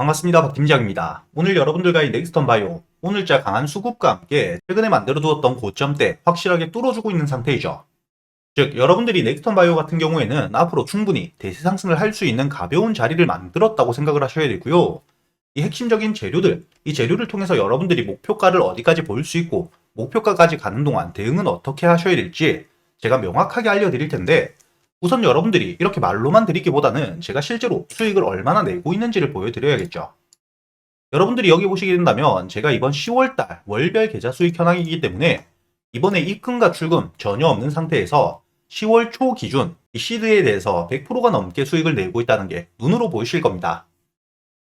반갑습니다. 박 팀장입니다. 오늘 여러분들과의 넥스턴 바이오, 오늘자 강한 수급과 함께 최근에 만들어 두었던 고점대 확실하게 뚫어주고 있는 상태이죠. 즉, 여러분들이 넥스턴 바이오 같은 경우에는 앞으로 충분히 대세 상승을 할 수 있는 가벼운 자리를 만들었다고 생각을 하셔야 되고요. 이 핵심적인 재료들, 이 재료를 통해서 여러분들이 목표가를 어디까지 볼 수 있고 목표가까지 가는 동안 대응은 어떻게 하셔야 될지 제가 명확하게 알려드릴 텐데, 우선 여러분들이 이렇게 말로만 드리기보다는 제가 실제로 수익을 얼마나 내고 있는지를 보여드려야겠죠. 여러분들이 여기 보시게 된다면 제가 이번 10월달 월별 계좌 수익 현황이기 때문에 이번에 입금과 출금 전혀 없는 상태에서 10월 초 기준 이 시드에 대해서 100%가 넘게 수익을 내고 있다는 게 눈으로 보이실 겁니다.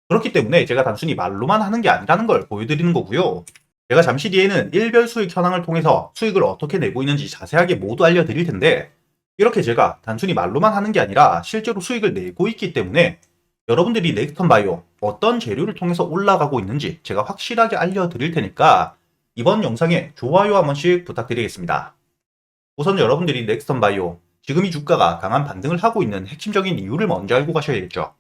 그렇기 때문에 제가 단순히 말로만 하는 게 아니라는 걸 보여드리는 거고요. 제가 잠시 뒤에는 일별 수익 현황을 통해서 수익을 어떻게 내고 있는지 자세하게 모두 알려드릴 텐데, 이렇게 제가 단순히 말로만 하는 게 아니라 실제로 수익을 내고 있기 때문에 여러분들이 넥스턴 바이오 어떤 재료를 통해서 올라가고 있는지 제가 확실하게 알려드릴 테니까 이번 영상에 좋아요 한 번씩 부탁드리겠습니다. 우선 여러분들이 넥스턴 바이오 지금 이 주가가 강한 반등을 하고 있는 핵심적인 이유를 먼저 알고 가셔야겠죠.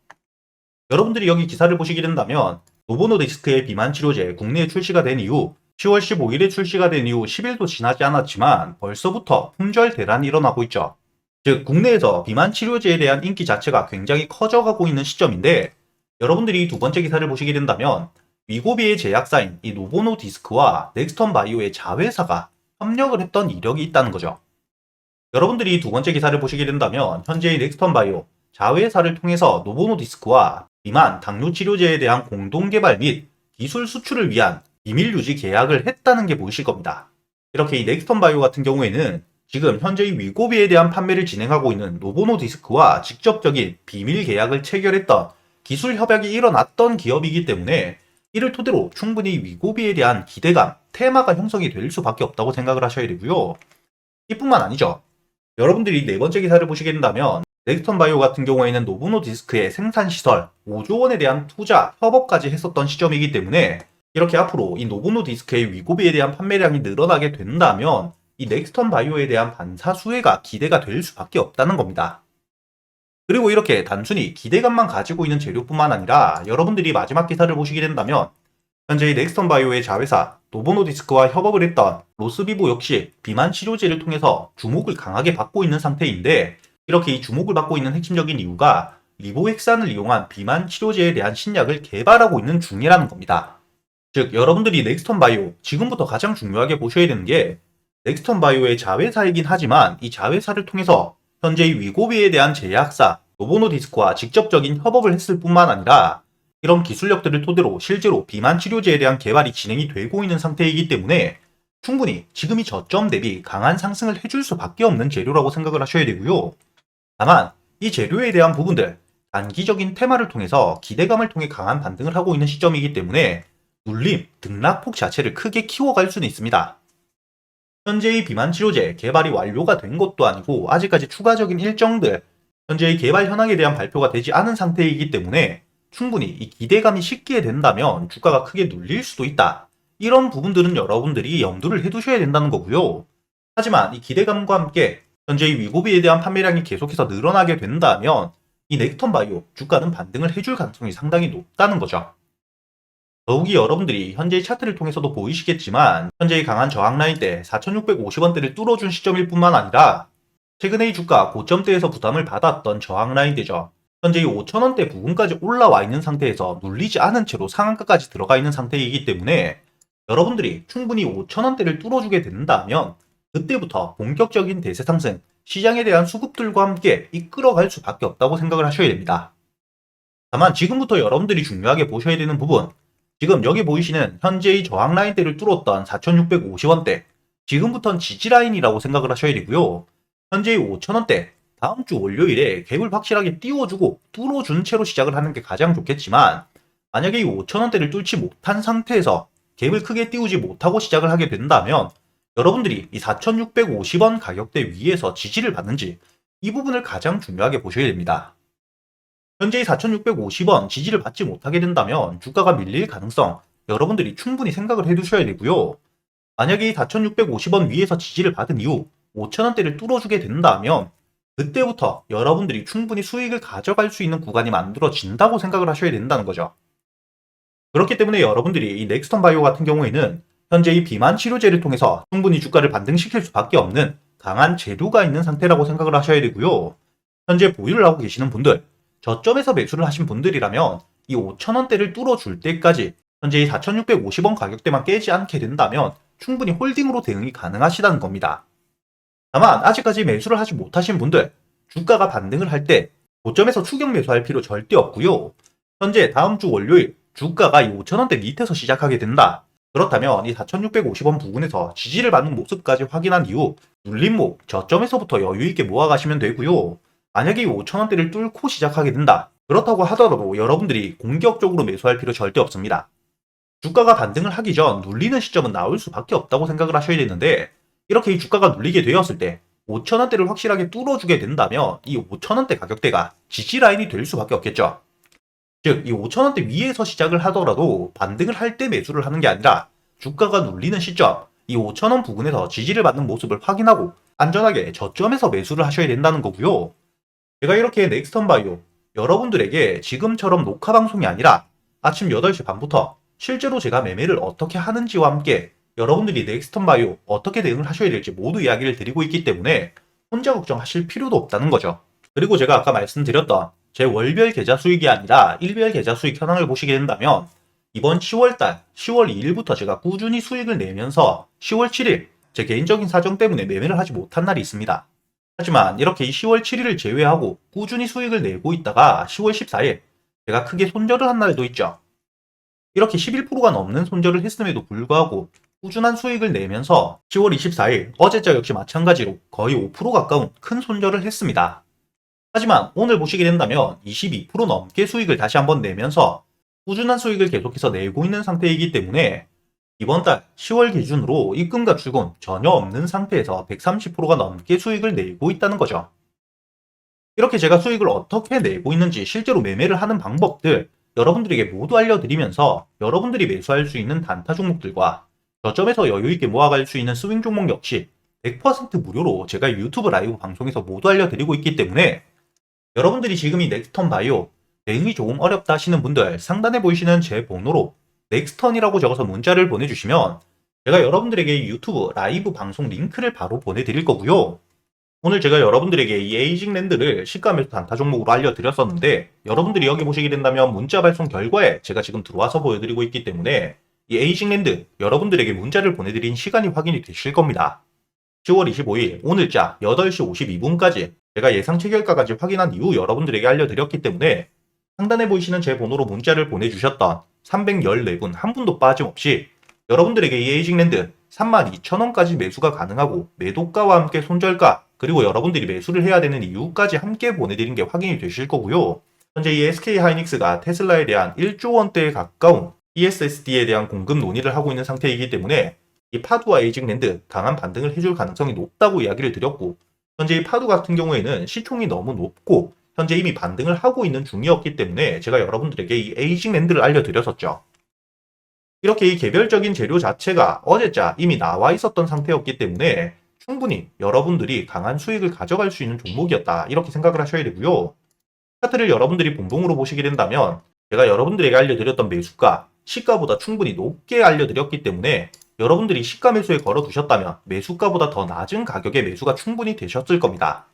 여러분들이 여기 기사를 보시게 된다면 노보노디스크의 비만 치료제 국내에 출시가 된 이후 10월 15일에 출시가 된 이후 10일도 지나지 않았지만 벌써부터 품절 대란이 일어나고 있죠. 즉, 국내에서 비만 치료제에 대한 인기 자체가 굉장히 커져가고 있는 시점인데, 여러분들이 두 번째 기사를 보시게 된다면 위고비의 제약사인 이 노보노디스크와 넥스턴 바이오의 자회사가 협력을 했던 이력이 있다는 거죠. 여러분들이 두 번째 기사를 보시게 된다면 현재의 넥스턴 바이오 자회사를 통해서 노보노디스크와 비만 당뇨 치료제에 대한 공동 개발 및 기술 수출을 위한 비밀 유지 계약을 했다는 게 보이실 겁니다. 이렇게 이 넥스턴 바이오 같은 경우에는 지금 현재의 위고비에 대한 판매를 진행하고 있는 노보노디스크와 직접적인 비밀 계약을 체결했던 기술 협약이 일어났던 기업이기 때문에 이를 토대로 충분히 위고비에 대한 기대감, 테마가 형성이 될 수밖에 없다고 생각을 하셔야 되고요. 이뿐만 아니죠. 여러분들이 네 번째 기사를 보시게 된다면 넥스턴 바이오 같은 경우에는 노보노디스크의 생산시설 5조 원에 대한 투자, 협업까지 했었던 시점이기 때문에 이렇게 앞으로 이 노보노디스크의 위고비에 대한 판매량이 늘어나게 된다면 이 넥스턴 바이오에 대한 반사수혜가 기대가 될 수밖에 없다는 겁니다. 그리고 이렇게 단순히 기대감만 가지고 있는 재료뿐만 아니라 여러분들이 마지막 기사를 보시게 된다면 현재 이 넥스턴 바이오의 자회사 노보노디스크와 협업을 했던 로스비보 역시 비만 치료제를 통해서 주목을 강하게 받고 있는 상태인데, 이렇게 이 주목을 받고 있는 핵심적인 이유가 리보핵산을 이용한 비만 치료제에 대한 신약을 개발하고 있는 중이라는 겁니다. 즉, 여러분들이 넥스턴 바이오 지금부터 가장 중요하게 보셔야 되는 게 넥스턴 바이오의 자회사이긴 하지만 이 자회사를 통해서 현재의 위고비에 대한 제약사 노보노디스크와 직접적인 협업을 했을 뿐만 아니라 이런 기술력들을 토대로 실제로 비만 치료제에 대한 개발이 진행이 되고 있는 상태이기 때문에 충분히 지금 이 저점 대비 강한 상승을 해줄 수밖에 없는 재료라고 생각을 하셔야 되고요. 다만 이 재료에 대한 부분들 단기적인 테마를 통해서 기대감을 통해 강한 반등을 하고 있는 시점이기 때문에 눌림, 등락폭 자체를 크게 키워갈 수는 있습니다. 현재의 비만 치료제 개발이 완료가 된 것도 아니고 아직까지 추가적인 일정들, 현재의 개발 현황에 대한 발표가 되지 않은 상태이기 때문에 충분히 이 기대감이 식게 된다면 주가가 크게 눌릴 수도 있다. 이런 부분들은 여러분들이 염두를 해두셔야 된다는 거고요. 하지만 이 기대감과 함께 현재의 위고비에 대한 판매량이 계속해서 늘어나게 된다면 이 넥스턴 바이오 주가는 반등을 해줄 가능성이 상당히 높다는 거죠. 더욱이 여러분들이 현재의 차트를 통해서도 보이시겠지만 현재의 강한 저항 라인대 4,650원대를 뚫어준 시점일 뿐만 아니라 최근의 주가 고점대에서 부담을 받았던 저항 라인대죠. 현재 이 5,000원대 부근까지 올라와 있는 상태에서 눌리지 않은 채로 상한가까지 들어가 있는 상태이기 때문에 여러분들이 충분히 5,000원대를 뚫어주게 된다면 그때부터 본격적인 대세 상승, 시장에 대한 수급들과 함께 이끌어갈 수밖에 없다고 생각을 하셔야 됩니다. 다만 지금부터 여러분들이 중요하게 보셔야 되는 부분, 지금 여기 보이시는 현재의 저항 라인대를 뚫었던 4,650원대, 지금부터는 지지 라인이라고 생각을 하셔야 되고요. 현재의 5,000원대, 다음 주 월요일에 갭을 확실하게 띄워주고 뚫어준 채로 시작을 하는 게 가장 좋겠지만, 만약에 이 5,000원대를 뚫지 못한 상태에서 갭을 크게 띄우지 못하고 시작을 하게 된다면 여러분들이 이 4,650원 가격대 위에서 지지를 받는지 이 부분을 가장 중요하게 보셔야 됩니다. 현재의 4,650원 지지를 받지 못하게 된다면 주가가 밀릴 가능성 여러분들이 충분히 생각을 해두셔야 되고요. 만약에 이 4,650원 위에서 지지를 받은 이후 5,000원대를 뚫어주게 된다면 그때부터 여러분들이 충분히 수익을 가져갈 수 있는 구간이 만들어진다고 생각을 하셔야 된다는 거죠. 그렇기 때문에 여러분들이 이 넥스턴 바이오 같은 경우에는 현재 이 비만 치료제를 통해서 충분히 주가를 반등시킬 수밖에 없는 강한 재료가 있는 상태라고 생각을 하셔야 되고요. 현재 보유를 하고 계시는 분들, 저점에서 매수를 하신 분들이라면 이 5,000원대를 뚫어줄 때까지 현재 이 4,650원 가격대만 깨지 않게 된다면 충분히 홀딩으로 대응이 가능하시다는 겁니다. 다만 아직까지 매수를 하지 못하신 분들, 주가가 반등을 할 때 고점에서 추격 매수할 필요 절대 없고요. 현재 다음 주 월요일 주가가 이 5,000원대 밑에서 시작하게 된다. 그렇다면 이 4,650원 부근에서 지지를 받는 모습까지 확인한 이후 눌림목 저점에서부터 여유있게 모아가시면 되고요. 만약에 이 5,000원대를 뚫고 시작하게 된다. 그렇다고 하더라도 여러분들이 공격적으로 매수할 필요 절대 없습니다. 주가가 반등을 하기 전 눌리는 시점은 나올 수밖에 없다고 생각을 하셔야 되는데, 이렇게 이 주가가 눌리게 되었을 때 5,000원대를 확실하게 뚫어주게 된다면 이 5,000원대 가격대가 지지 라인이 될 수밖에 없겠죠. 즉, 이 5,000원대 위에서 시작을 하더라도 반등을 할 때 매수를 하는 게 아니라 주가가 눌리는 시점, 이 5,000원 부근에서 지지를 받는 모습을 확인하고 안전하게 저점에서 매수를 하셔야 된다는 거고요. 제가 이렇게 넥스턴 바이오 여러분들에게 지금처럼 녹화 방송이 아니라 아침 8시 반부터 실제로 제가 매매를 어떻게 하는지와 함께 여러분들이 넥스턴 바이오 어떻게 대응을 하셔야 될지 모두 이야기를 드리고 있기 때문에 혼자 걱정하실 필요도 없다는 거죠. 그리고 제가 아까 말씀드렸던 제 월별 계좌 수익이 아니라 일별 계좌 수익 현황을 보시게 된다면 이번 10월달 10월 2일부터 제가 꾸준히 수익을 내면서 10월 7일 제 개인적인 사정 때문에 매매를 하지 못한 날이 있습니다. 하지만 이렇게 이 10월 7일을 제외하고 꾸준히 수익을 내고 있다가 10월 14일 제가 크게 손절을 한 날도 있죠. 이렇게 11%가 넘는 손절을 했음에도 불구하고 꾸준한 수익을 내면서 10월 24일 어제자 역시 마찬가지로 거의 5% 가까운 큰 손절을 했습니다. 하지만 오늘 보시게 된다면 22% 넘게 수익을 다시 한번 내면서 꾸준한 수익을 계속해서 내고 있는 상태이기 때문에 이번 달 10월 기준으로 입금과 출금 전혀 없는 상태에서 130%가 넘게 수익을 내고 있다는 거죠. 이렇게 제가 수익을 어떻게 내고 있는지 실제로 매매를 하는 방법들 여러분들에게 모두 알려드리면서 여러분들이 매수할 수 있는 단타 종목들과 저점에서 여유있게 모아갈 수 있는 스윙 종목 역시 100% 무료로 제가 유튜브 라이브 방송에서 모두 알려드리고 있기 때문에 여러분들이 지금 이 넥스턴 바이오 대응이 조금 어렵다 하시는 분들 상단에 보이시는 제 번호로 넥스턴이라고 적어서 문자를 보내주시면 제가 여러분들에게 유튜브 라이브 방송 링크를 바로 보내드릴 거고요. 오늘 제가 여러분들에게 이 에이징랜드를 시가매수 단타 종목으로 알려드렸었는데 여러분들이 여기 보시게 된다면 문자 발송 결과에 제가 지금 들어와서 보여드리고 있기 때문에 이 에이징랜드 여러분들에게 문자를 보내드린 시간이 확인이 되실 겁니다. 10월 25일 오늘자 8시 52분까지 제가 예상 체결가까지 확인한 이후 여러분들에게 알려드렸기 때문에 상단에 보이시는 제 번호로 문자를 보내주셨던 314분 한 분도 빠짐없이 여러분들에게 이 에이징랜드 32,000원까지 매수가 가능하고 매도가와 함께 손절가 그리고 여러분들이 매수를 해야 되는 이유까지 함께 보내드린 게 확인이 되실 거고요. 현재 이 SK 하이닉스가 테슬라에 대한 1조 원대에 가까운 ESSD에 대한 공급 논의를 하고 있는 상태이기 때문에 이 파두와 에이징랜드 강한 반등을 해줄 가능성이 높다고 이야기를 드렸고 현재 이 파두 같은 경우에는 시총이 너무 높고 현재 이미 반등을 하고 있는 중이었기 때문에 제가 여러분들에게 이 에이징랜드를 알려드렸었죠. 이렇게 이 개별적인 재료 자체가 어제자 이미 나와 있었던 상태였기 때문에 충분히 여러분들이 강한 수익을 가져갈 수 있는 종목이었다 이렇게 생각을 하셔야 되고요. 차트를 여러분들이 봉봉으로 보시게 된다면 제가 여러분들에게 알려드렸던 매수가 시가보다 충분히 높게 알려드렸기 때문에 여러분들이 시가 매수에 걸어두셨다면 매수가보다 더 낮은 가격의 매수가 충분히 되셨을 겁니다.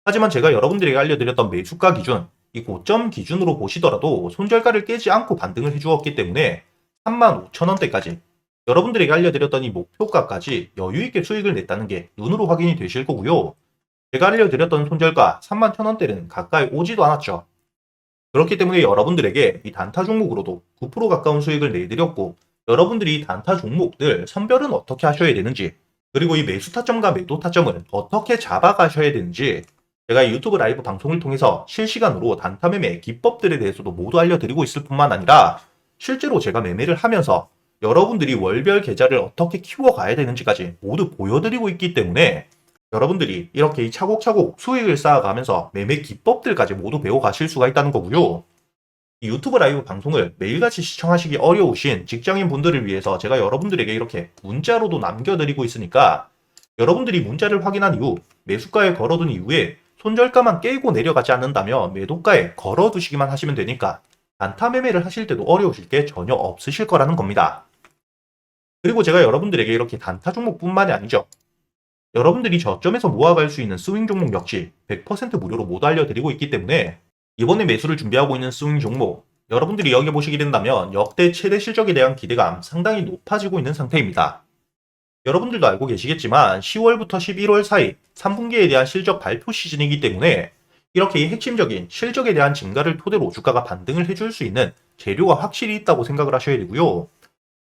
하지만 제가 여러분들에게 알려드렸던 매수가 기준 이 고점 기준으로 보시더라도 손절가를 깨지 않고 반등을 해주었기 때문에 35,000원대까지 여러분들에게 알려드렸던 이 목표가까지 여유있게 수익을 냈다는 게 눈으로 확인이 되실 거고요. 제가 알려드렸던 손절가 31,000원대는 가까이 오지도 않았죠. 그렇기 때문에 여러분들에게 이 단타 종목으로도 9% 가까운 수익을 내드렸고 여러분들이 이 단타 종목들 선별은 어떻게 하셔야 되는지 그리고 이 매수 타점과 매도 타점을 어떻게 잡아가셔야 되는지 제가 유튜브 라이브 방송을 통해서 실시간으로 단타 매매 기법들에 대해서도 모두 알려드리고 있을 뿐만 아니라 실제로 제가 매매를 하면서 여러분들이 월별 계좌를 어떻게 키워가야 되는지까지 모두 보여드리고 있기 때문에 여러분들이 이렇게 이 차곡차곡 수익을 쌓아가면서 매매 기법들까지 모두 배워가실 수가 있다는 거고요. 이 유튜브 라이브 방송을 매일같이 시청하시기 어려우신 직장인 분들을 위해서 제가 여러분들에게 이렇게 문자로도 남겨드리고 있으니까 여러분들이 문자를 확인한 이후 매수가에 걸어둔 이후에 손절가만 깨고 내려가지 않는다면 매도가에 걸어두시기만 하시면 되니까 단타 매매를 하실 때도 어려우실 게 전혀 없으실 거라는 겁니다. 그리고 제가 여러분들에게 이렇게 단타 종목뿐만이 아니죠. 여러분들이 저점에서 모아갈 수 있는 스윙 종목 역시 100% 무료로 모두 알려드리고 있기 때문에 이번에 매수를 준비하고 있는 스윙 종목, 여러분들이 여기 보시게 된다면 역대 최대 실적에 대한 기대감 상당히 높아지고 있는 상태입니다. 여러분들도 알고 계시겠지만 10월부터 11월 사이 3분기에 대한 실적 발표 시즌이기 때문에 이렇게 이 핵심적인 실적에 대한 증가를 토대로 주가가 반등을 해줄 수 있는 재료가 확실히 있다고 생각을 하셔야 되고요.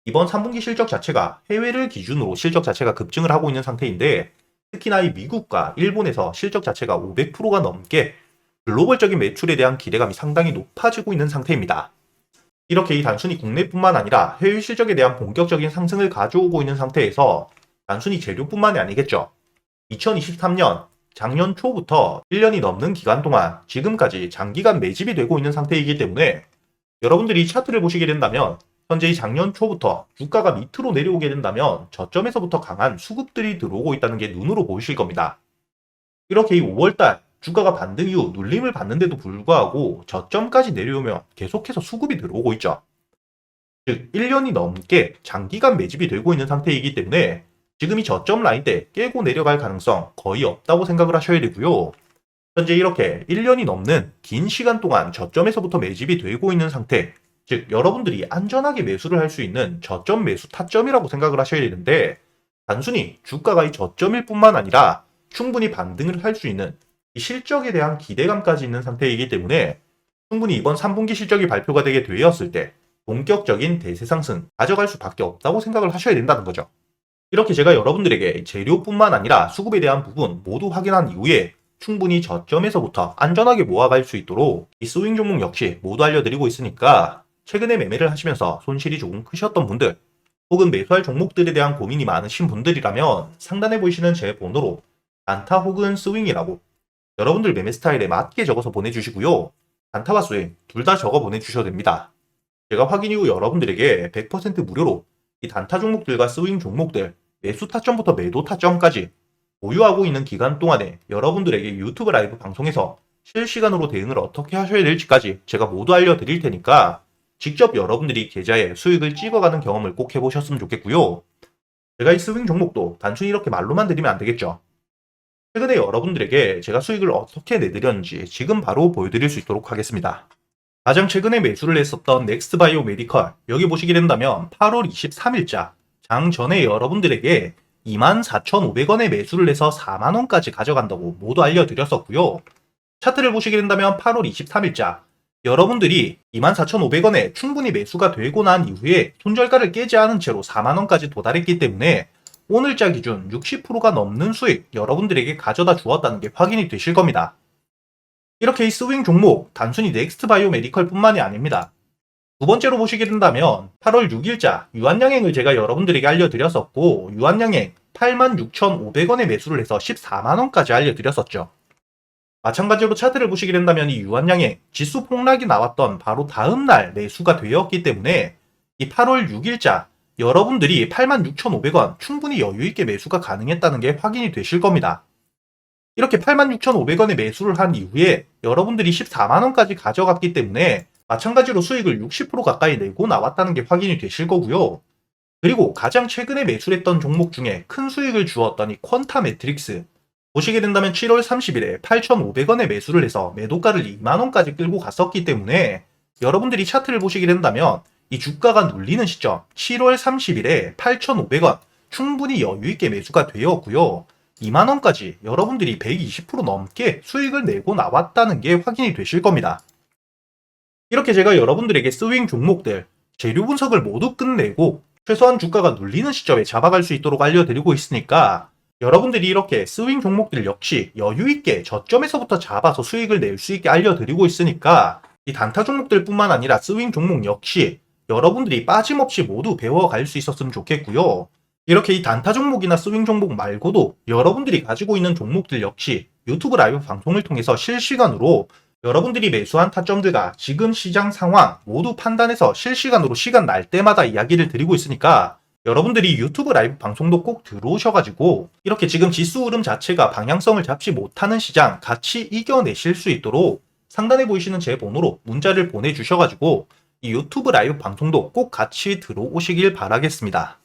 이번 3분기 실적 자체가 해외를 기준으로 실적 자체가 급증을 하고 있는 상태인데 특히나 이 미국과 일본에서 실적 자체가 500%가 넘게 글로벌적인 매출에 대한 기대감이 상당히 높아지고 있는 상태입니다. 이렇게 이 단순히 국내뿐만 아니라 해외 실적에 대한 본격적인 상승을 가져오고 있는 상태에서 단순히 재료뿐만이 아니겠죠. 2023년 작년 초부터 1년이 넘는 기간 동안 지금까지 장기간 매집이 되고 있는 상태이기 때문에 여러분들이 이 차트를 보시게 된다면 현재 이 작년 초부터 주가가 밑으로 내려오게 된다면 저점에서부터 강한 수급들이 들어오고 있다는 게 눈으로 보이실 겁니다. 이렇게 이 5월달 주가가 반등 이후 눌림을 받는데도 불구하고 저점까지 내려오면 계속해서 수급이 들어오고 있죠. 즉 1년이 넘게 장기간 매집이 되고 있는 상태이기 때문에 지금 이 저점 라인대 깨고 내려갈 가능성 거의 없다고 생각을 하셔야 되고요. 현재 이렇게 1년이 넘는 긴 시간 동안 저점에서부터 매집이 되고 있는 상태, 즉 여러분들이 안전하게 매수를 할 수 있는 저점 매수 타점이라고 생각을 하셔야 되는데 단순히 주가가 이 저점일 뿐만 아니라 충분히 반등을 할 수 있는 이 실적에 대한 기대감까지 있는 상태이기 때문에 충분히 이번 3분기 실적이 발표가 되게 되었을 때 본격적인 대세 상승 가져갈 수밖에 없다고 생각을 하셔야 된다는 거죠. 이렇게 제가 여러분들에게 재료뿐만 아니라 수급에 대한 부분 모두 확인한 이후에 충분히 저점에서부터 안전하게 모아갈 수 있도록 이 스윙 종목 역시 모두 알려드리고 있으니까 최근에 매매를 하시면서 손실이 조금 크셨던 분들 혹은 매수할 종목들에 대한 고민이 많으신 분들이라면 상단에 보이시는 제 번호로 단타 혹은 스윙이라고 여러분들 매매 스타일에 맞게 적어서 보내주시고요. 단타와 스윙 둘 다 적어 보내주셔도 됩니다. 제가 확인 이후 여러분들에게 100% 무료로 이 단타 종목들과 스윙 종목들 매수 타점부터 매도 타점까지 보유하고 있는 기간 동안에 여러분들에게 유튜브 라이브 방송에서 실시간으로 대응을 어떻게 하셔야 될지까지 제가 모두 알려드릴 테니까 직접 여러분들이 계좌에 수익을 찍어가는 경험을 꼭 해보셨으면 좋겠고요. 제가 이 스윙 종목도 단순히 이렇게 말로만 드리면 안 되겠죠. 최근에 여러분들에게 제가 수익을 어떻게 내드렸는지 지금 바로 보여드릴 수 있도록 하겠습니다. 가장 최근에 매수를 했었던 넥스트바이오 메디컬 여기 보시게 된다면 8월 23일자 장 전에 여러분들에게 24,500원에 매수를 해서 4만원까지 가져간다고 모두 알려드렸었고요. 차트를 보시게 된다면 8월 23일자 여러분들이 24,500원에 충분히 매수가 되고 난 이후에 손절가를 깨지 않은 채로 4만원까지 도달했기 때문에 오늘자 기준 60%가 넘는 수익 여러분들에게 가져다 주었다는 게 확인이 되실 겁니다. 이렇게 이 스윙 종목 단순히 넥스트바이오 메디컬 뿐만이 아닙니다. 두 번째로 보시게 된다면 8월 6일자 유한양행을 제가 여러분들에게 알려드렸었고 유한양행 86,500원에 매수를 해서 14만원까지 알려드렸었죠. 마찬가지로 차트를 보시게 된다면 이 유한양행 지수 폭락이 나왔던 바로 다음날 매수가 되었기 때문에 이 8월 6일자 여러분들이 86,500원 충분히 여유있게 매수가 가능했다는 게 확인이 되실 겁니다. 이렇게 86,500원에 매수를 한 이후에 여러분들이 14만원까지 가져갔기 때문에 마찬가지로 수익을 60% 가까이 내고 나왔다는 게 확인이 되실 거고요. 그리고 가장 최근에 매수했던 종목 중에 큰 수익을 주었던 이 퀀타 매트릭스 보시게 된다면 7월 30일에 8,500원에 매수를 해서 매도가를 2만원까지 끌고 갔었기 때문에 여러분들이 차트를 보시게 된다면 이 주가가 눌리는 시점 7월 30일에 8,500원 충분히 여유있게 매수가 되었고요. 2만원까지 여러분들이 120% 넘게 수익을 내고 나왔다는 게 확인이 되실 겁니다. 이렇게 제가 여러분들에게 스윙 종목들 재료 분석을 모두 끝내고 최소한 주가가 눌리는 시점에 잡아갈 수 있도록 알려드리고 있으니까 여러분들이 이렇게 스윙 종목들 역시 여유있게 저점에서부터 잡아서 수익을 낼 수 있게 알려드리고 있으니까 이 단타 종목들 뿐만 아니라 스윙 종목 역시 여러분들이 빠짐없이 모두 배워갈 수 있었으면 좋겠고요. 이렇게 이 단타 종목이나 스윙 종목 말고도 여러분들이 가지고 있는 종목들 역시 유튜브 라이브 방송을 통해서 실시간으로 여러분들이 매수한 타점들과 지금 시장 상황 모두 판단해서 실시간으로 시간 날 때마다 이야기를 드리고 있으니까 여러분들이 유튜브 라이브 방송도 꼭 들어오셔가지고 이렇게 지금 지수 흐름 자체가 방향성을 잡지 못하는 시장 같이 이겨내실 수 있도록 상단에 보이시는 제 번호로 문자를 보내주셔가지고 이 유튜브 라이브 방송도 꼭 같이 들어오시길 바라겠습니다.